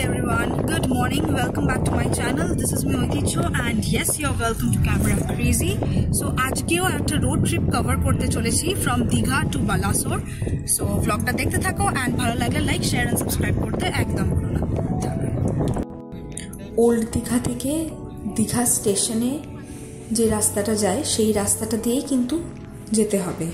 everyone, good morning, welcome back to my channel. This is me ঐতিহ্য and yes, you're welcome to Camera Crazy. So আজকেও একটা road trip cover করতে চলেছি from Digha to Balasore. So vlogটা দেখতে থাকো and ভালো লাগলে লাইক, শেয়ার and সাবস্ক্রাইব করতে একদম ভুলো না। ওল্ড দীঘা থেকে দীঘা স্টেশনে যে রাস্তাটা যায় সেই রাস্তাটা দিয়েই কিন্তু যেতে হবে,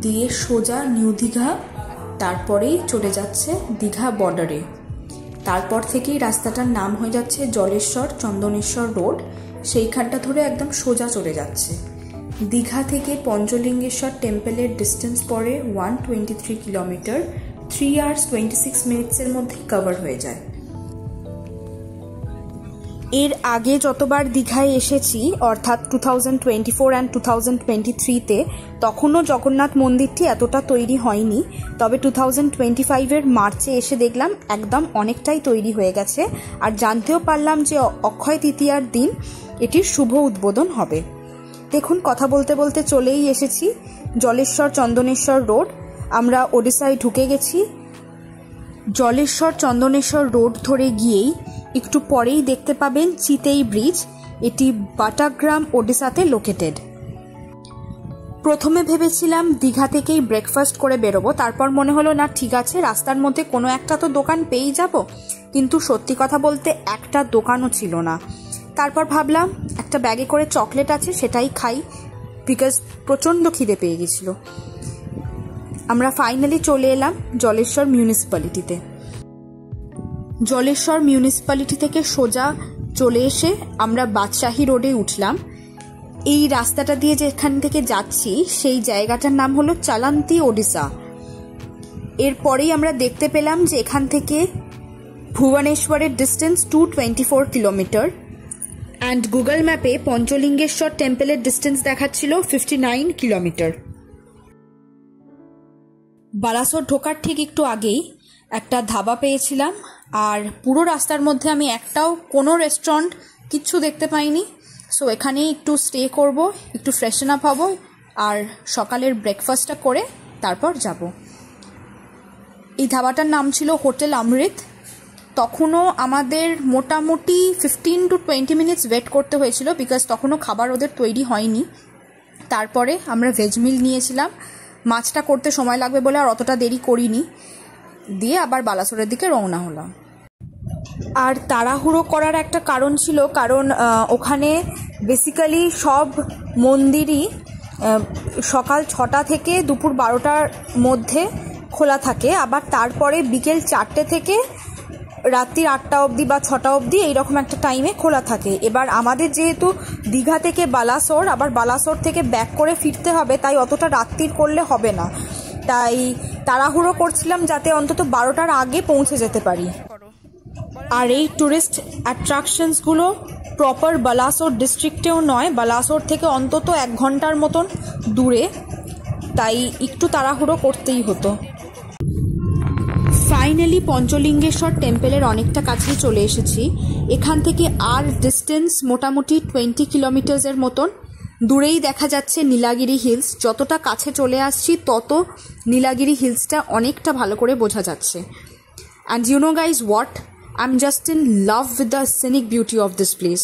দিয়ে সোজা নিউ দীঘা, তারপরেই চলে যাচ্ছে দীঘা বর্ডারে। তারপর থেকেই রাস্তাটার নাম হয়ে যাচ্ছে জলেশ্বর চন্দনেশ্বর রোড। সেইখানটা ধরে একদম সোজা চলে যাচ্ছে। দীঘা থেকে পঞ্চলিঙ্গেশ্বর টেম্পলের ডিস্টেন্স পড়ে 123 কিলোমিটার। 3 hours 26 মিনিটসের মধ্যেই কভার হয়ে যায়। এর আগে যতবার দীঘায় এসেছি, অর্থাৎ 2024 অ্যান্ড 2023-তে, তখনও জগন্নাথ মন্দিরটি এতটা তৈরি হয়নি। তবে 2025-এর মার্চে এসে দেখলাম একদম অনেকটাই তৈরি হয়ে গেছে। আর জানতেও পারলাম যে অক্ষয় তৃতীয়ার দিন এটির শুভ উদ্বোধন হবে। দেখুন, কথা বলতে বলতে চলেই এসেছি জলেশ্বর চন্দনেশ্বর রোড। আমরা ওডিশায় ঢুকে গেছি। জলেশ্বর চন্দনেশ্বর রোড ধরে গিয়েই একটু পরেই দেখতে পাবেন চিতেই ব্রিজ। এটি বাটাগ্রাম ওডিশাতে লোকেটেড। প্রথমে ভেবেছিলাম দীঘা থেকেই ব্রেকফাস্ট করে বেরোবো, তারপর মনে হলো না, ঠিক আছে, রাস্তার মধ্যে কোনো একটা তো দোকান পেয়েই যাব। কিন্তু সত্যি কথা বলতে একটা দোকানও ছিল না। তারপর ভাবলাম একটা ব্যাগে করে চকলেট আছে, সেটাই খাই, বিকজ প্রচণ্ড খিদে পেয়ে গেছিল। আমরা ফাইনালি চলে এলাম জলেশ্বর মিউনিসিপ্যালিটিতে। জলেশ্বর মিউনিসিপ্যালিটি থেকে সোজা চলে এসে আমরা বাদশাহী রোডে উঠলাম। এই রাস্তাটা দিয়ে যেখান থেকে যাচ্ছি সেই জায়গাটার নাম হলো চালান্তি ওডিশা। এরপরেই আমরা দেখতে পেলাম যে এখান থেকে ভুবনেশ্বরের ডিস্টেন্স 224 কিলোমিটার অ্যান্ড গুগল ম্যাপে পঞ্চলিঙ্গেশ্বর টেম্পলের ডিস্টেন্স দেখাচ্ছিল 59 কিলোমিটার। বালাসোর ঢোকার ঠিক একটু আগেই একটা ধাবা পেয়েছিলাম, আর পুরো রাস্তার মধ্যে আমি একটাও কোনো রেস্টুরেন্ট কিচ্ছু দেখতে পাইনি। সো এখানেই একটু স্টে করব, একটু ফ্রেশন আপ হব, আর সকালের ব্রেকফাস্টটা করে তারপর যাব। এই ধাবাটার নাম ছিল হোটেল অমৃত। তখনও আমাদের মোটামুটি 15 to 20 মিনিটস ওয়েট করতে হয়েছিল, বিকজ তখনও খাবার ওদের তৈরি হয়নি। তারপরে আমরা ভেজ মিল নিয়েছিলাম। মাছটা করতে সময় লাগবে বলে আর অতটা দেরি করিনি, দিয়ে আবার বালাসোরের দিকে রওনা হলাম। আর তাড়াহুড়ো করার একটা কারণ ছিল, কারণ ওখানে বেসিক্যালি সব মন্দিরই সকাল 6টা থেকে দুপুর 12টার মধ্যে খোলা থাকে, আবার তারপরে বিকেল 4টে থেকে রাত্রি 8টা অবধি বা 6টা অবধি এইরকম একটা টাইমে খোলা থাকে। এবার আমাদের যেহেতু দীঘা থেকে বালাসোর, আবার বালাসোর থেকে ব্যাক করে ফিরতে হবে, তাই অতটা রাত্রির করলে হবে না। তাই তাড়াহুড়ো করছিলাম যাতে অন্তত 12টার আগে পৌঁছে যেতে পারি। আর এই ট্যুরিস্ট অ্যাট্রাকশনসগুলো প্রপার বালাসোর ডিস্ট্রিক্টেও নয়, বালাসোর থেকে অন্তত 1 ঘন্টার মতন দূরে, তাই একটু তাড়াহুড়ো করতেই হতো। ফাইনালি পঞ্চলিঙ্গেশ্বর টেম্পলের অনেকটা কাছেই চলে এসেছি। এখান থেকে আর ডিস্টেন্স মোটামুটি 20 কিলোমিটার্সের মতন। দূরেই দেখা যাচ্ছে নীলাগিরি হিলস। যতটা কাছে চলে আসছি তত নীলাগিরি হিলসটা অনেকটা ভালো করে বোঝা যাচ্ছে। And you know guys what, I am just in love with the scenic beauty of this place.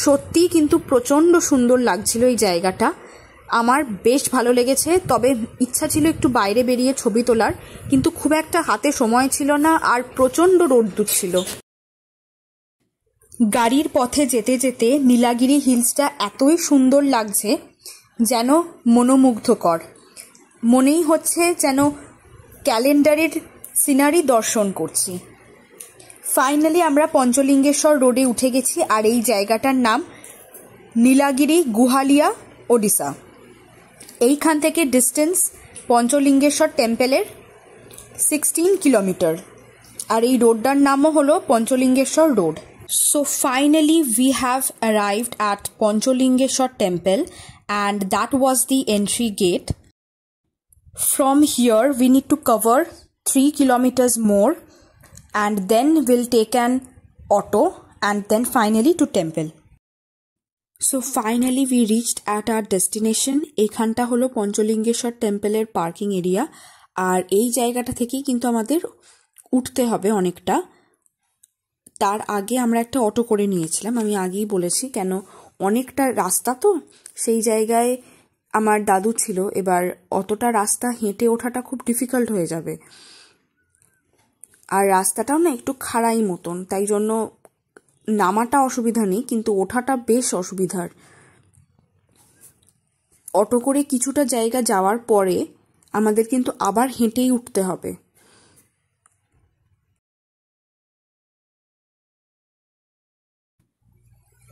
সত্যিই কিন্তু প্রচণ্ড সুন্দর লাগছিল এই জায়গাটা, আমার বেশ ভালো লেগেছে। তবে ইচ্ছা ছিল একটু বাইরে বেরিয়ে ছবি তোলার, কিন্তু খুব একটা হাতে সময় ছিল না, আর প্রচণ্ড রোদ্দুর ছিল। গাড়ির পথে যেতে যেতে নীলাগিরি হিলসটা এতই সুন্দর লাগছে, যেন মনোমুগ্ধকর। মনেই হচ্ছে যেন ক্যালেন্ডারের সিনারি দর্শন করছি। ফাইনালি আমরা পঞ্চলিঙ্গেশ্বর রোডে উঠে গেছি, আর এই জায়গাটার নাম নীলাগিরি গুহালিয়া ওডিশা। এইখান থেকে ডিস্টেন্স পঞ্চলিঙ্গেশ্বর টেম্পলের 16 কিলোমিটার, আর এই রোডটার নামও হলো Panchalingeshwar road. So finally we have arrived at Panchalingeshwar temple, and that was the entry gate. From here we need to cover 3 kilometers more, and then we'll take an auto and then finally to temple. So finally we reached at our destination. এখানটা হলো Panchalingeshwar টেম্পলের parking area, আর এই জায়গাটা থেকেই কিন্তু আমাদের উঠতে হবে অনেকটা। তার আগে আমরা একটা অটো করে নিয়েছিলাম, আমি আগেই বলেছি, কেন অনেকটা রাস্তা তো সেই জায়গায় আমার দাদু ছিল, এবার অতটা রাস্তা হেঁটে ওঠাটা খুব ডিফিকাল্ট হয়ে যাবে, আর রাস্তাটাও না একটু খাড়াই মতন, তাই জন্য নামাটা অসুবিধা নেই কিন্তু ওঠাটা বেশ অসুবিধার। অটো করে কিছুটা জায়গা যাওয়ার পরে আমাদের কিন্তু আবার হেঁটেই উঠতে হবে।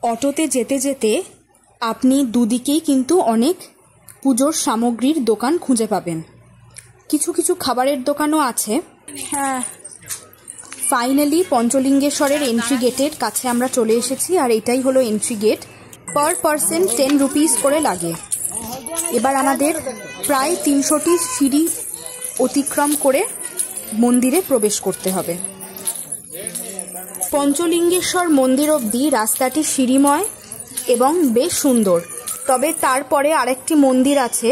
অটোতে যেতে যেতে আপনি দুদিকেই কিন্তু অনেক পুজোর সামগ্রীর দোকান খুঁজে পাবেন, কিছু কিছু খাবারের দোকানও আছে। হ্যাঁ, ফাইনালি পঞ্চলিঙ্গেশ্বরের এন্ট্রি গেটের কাছে আমরা চলে এসেছি, আর এটাই হলো entry gate. Per person 10 rupees করে লাগে। এবার আমাদের প্রায় 300টি সিঁড়ি অতিক্রম করে মন্দিরে প্রবেশ করতে হবে। পঞ্চলিঙ্গেশ্বর মন্দির অবধি রাস্তাটি সিঁড়িময় এবং বেশ সুন্দর, তবে তারপরে আরেকটি মন্দির আছে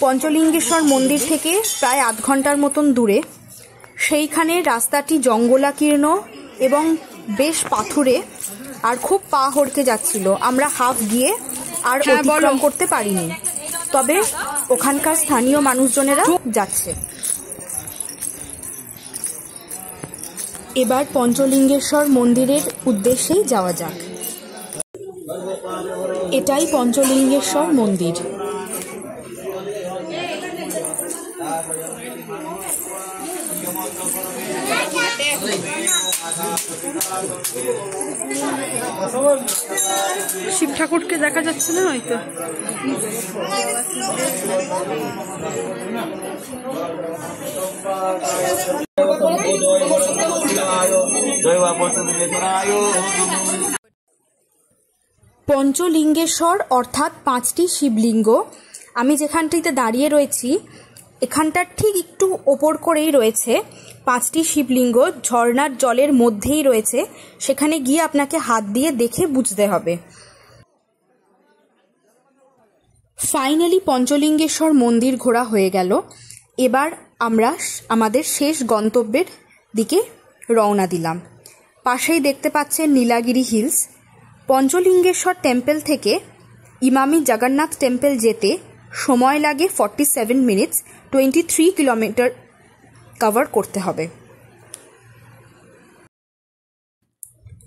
পঞ্চলিঙ্গেশ্বর মন্দির থেকে প্রায় আধ ঘন্টার মতন দূরে, সেইখানে রাস্তাটি জঙ্গলাকীর্ণ এবং বেশ পাথুরে, আর খুব পা হড়কে যাচ্ছিল, আমরা হাফ গিয়ে আর অতিক্রম করতে পারিনি, তবে ওখানকার স্থানীয় মানুষজনেরা যাচ্ছে। এবার পঞ্চলিঙ্গেশ্বর মন্দিরের উদ্দেশ্যেই যাওয়া যাক। এটাই পঞ্চলিঙ্গেশ্বর মন্দির। শিব ঠাকুরকে দেখা যাচ্ছে না হয়তো। পঞ্চলিঙ্গেশ্বর অর্থাৎ 5টি শিবলিঙ্গ। আমি যেখানটিতে দাঁড়িয়ে রয়েছি এখানটার ঠিক একটু ওপর করেই রয়েছে 5টি শিবলিঙ্গ, ঝর্ণার জলের মধ্যেই রয়েছে, সেখানে গিয়ে আপনাকে হাত দিয়ে দেখে বুঝতে হবে। ফাইনালি পঞ্চলিঙ্গেশ্বর মন্দির ঘোরা হয়ে গেল, এবার আমরা আমাদের শেষ গন্তব্যের দিকে রওনা দিলাম। পাশেই দেখতে পাচ্ছেন নীলাগিরি হিলস। পঞ্চলিঙ্গেশ্বর টেম্পল থেকে ইমামি জগন্নাথ টেম্পল যেতে সময় লাগে 47 মিনিটস, 23 কিলোমিটার কভার করতে হবে।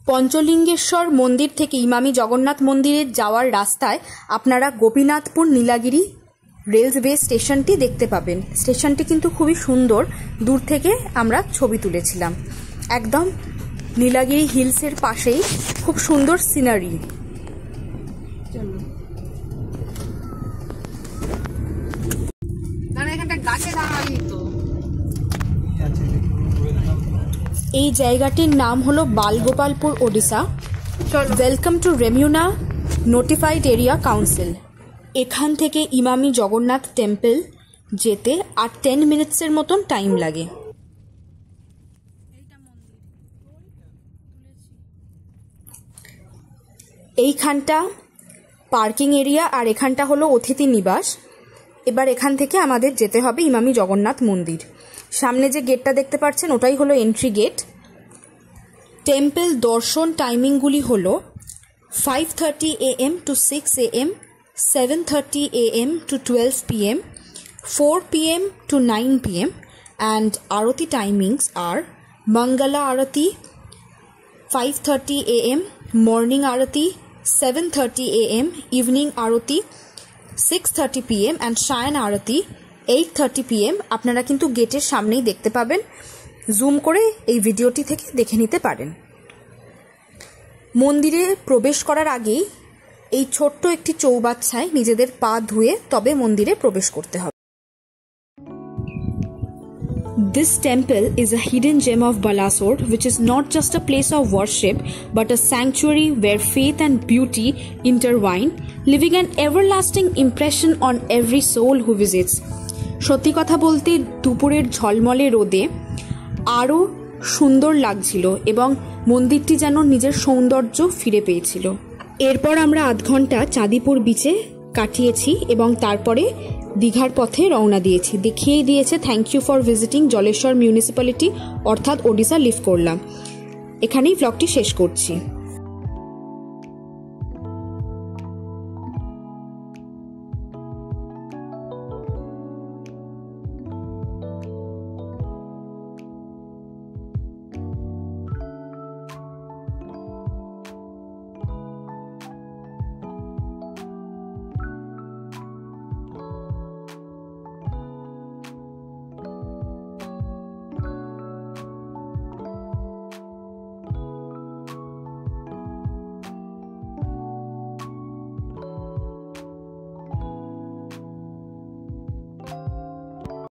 পঞ্চলিঙ্গেশ্বর মন্দির থেকে ইমামি জগন্নাথ মন্দিরে যাওয়ার রাস্তায় আপনারা গোপীনাথপুর নীলাগিরি রেলওয়ে স্টেশনটি দেখতে পাবেন। স্টেশনটি কিন্তু খুবই সুন্দর, দূর থেকে আমরা ছবি তুলেছিলাম। একদম নীলাগিরি হিলসের পাশেই খুব সুন্দর সিনারি। এই জায়গাটির নাম হলো Balgopalpur, Odisha. Welcome to Remuna notified area council. এখান থেকে ইমামি জগন্নাথ টেম্পল যেতে আর 10 মিনিটসের মতন টাইম লাগে। এইখানটা পার্কিং এরিয়া আর এখানটা হলো অতিথি নিবাস। এবার এখান থেকে আমাদের যেতে হবে ইমামি জগন্নাথ মন্দির। সামনে যে গেটটা দেখতে পাচ্ছেন ওটাই হলো এন্ট্রি গেট। টেম্পল দর্শন টাইমিংগুলি হলো 5:30 AM to 6 AM, 7:30 AM to 12 PM, 4 PM to 9 PM, and Arati timings are Mangala Arati 5:30 AM, morning Arati 7:30 AM, evening Arati 6:30 PM, and Shayan Arati 8:30 PM। আপনারা কিন্তু গেটের সামনেই দেখতে পাবেন, জুম করে এই ভিডিওটি থেকে দেখে নিতে পারেন। মন্দিরে প্রবেশ করার আগেই এই ছোট্ট একটি চৌবাচ্চায় নিজেদের পা ধুয়ে তবে মন্দিরে প্রবেশ করতে হবে। This temple is a hidden gem of Balasore, which is not just a place of worship, but a sanctuary where faith and beauty intertwine, leaving an everlasting impression on every soul who visits. সত্যি কথা বলতে দুপুরের ঝলমলে রোদে আরও সুন্দর লাগছিল এবং মন্দিরটি যেন নিজের সৌন্দর্য ফিরে পেয়েছিল। এরপর আমরা আধ ঘন্টা চাঁদিপুর বিচে কাটিয়েছি এবং তারপরে দীঘার পথে রওনা দিয়েছি। দেখিয়েই দিয়েছে thank you for visiting Jaleswar municipality, অর্থাৎ ওড়িশা লিভ করলাম। এখানেই ব্লগটি শেষ করছি।